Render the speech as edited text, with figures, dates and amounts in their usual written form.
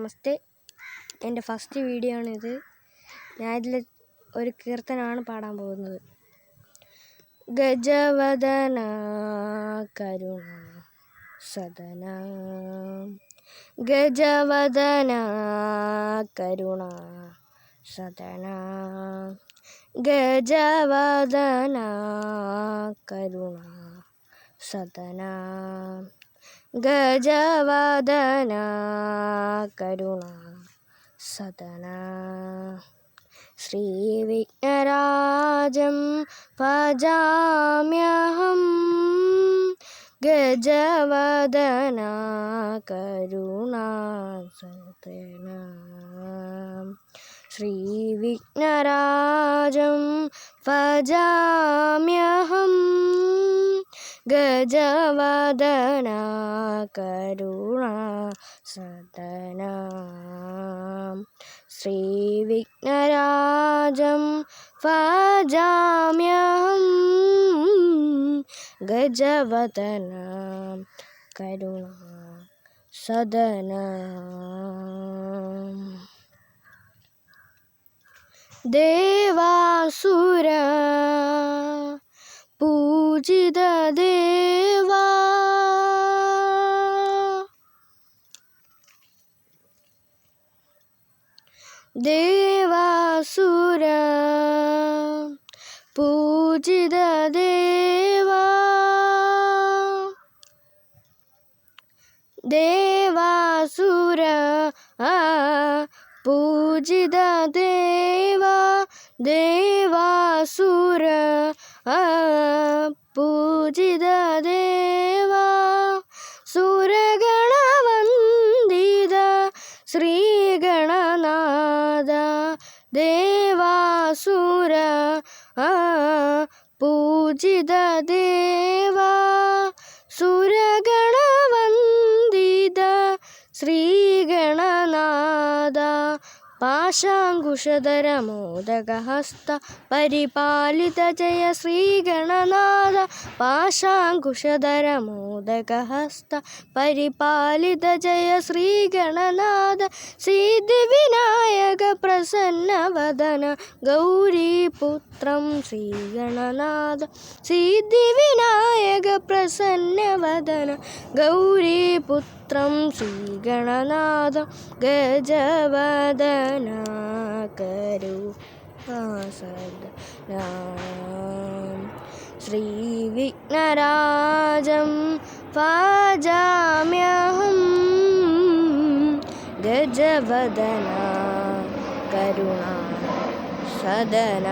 നമസ്തേ. എൻ്റെ first video ആണിത്. ഞാനിതിൽ ഒരു കീർത്തനമാണ് പാടാൻ പോകുന്നത്. ഗജവദന കരുണ സദന, ഗജവദന കരുണ സദന, ഗജവദന കരുണ സദന, ഗജവദന കരുണ സദന. ശ്രീവിഘ്നരാജം ഭജാമ്യഹം, ഗജവദന കരുണ സദന. ശ്രീവിഘ്നരാജം ഭജാമ്യഹം, ഗജവദന കരുണ സദന. ശ്രീവിഘ്നരാജം ഭജാമ്യഹം, ഗജവദന കരുണ സദന. ദേവാസുര പൂജിത ദേവാ, ദേവാസുര പൂജിത ദേവാ, ദേവാസുര പൂജിത ദേവാ, ദേവാസുര പൂജിത ദേവാ, സുരഗണവന്ദിത ശ്രീഗണനാഥ, ദേവാസുര പൂജിത ദേവാ, സുരഗണവന്ദിത ശ്രീഗണനാഥ, പാശാങ്കുശധര മോദകഹസ്ത പരിപാലിത ജയ ശ്രീഗണനാഥ, പാശാങ്കുശധര മോദകഹസ്ത പരിപാലിത ജയ ശ്രീഗണനാഥ. സിദ്ധിവിനായക പ്രസന്നവദന ഗൗരീപുത്രം ശ്രീഗണനാഥ, സിദ്ധിവിനായക പ്രസന്നവദന ഗൗരീപുത്രം ശ്രീഗണനാഥ, ഗജവദന കരുണ സദന. ശ്രീവിഘ്നരാജം ഭജാമ്യഹം, ഗജവദന കരുണ സദന.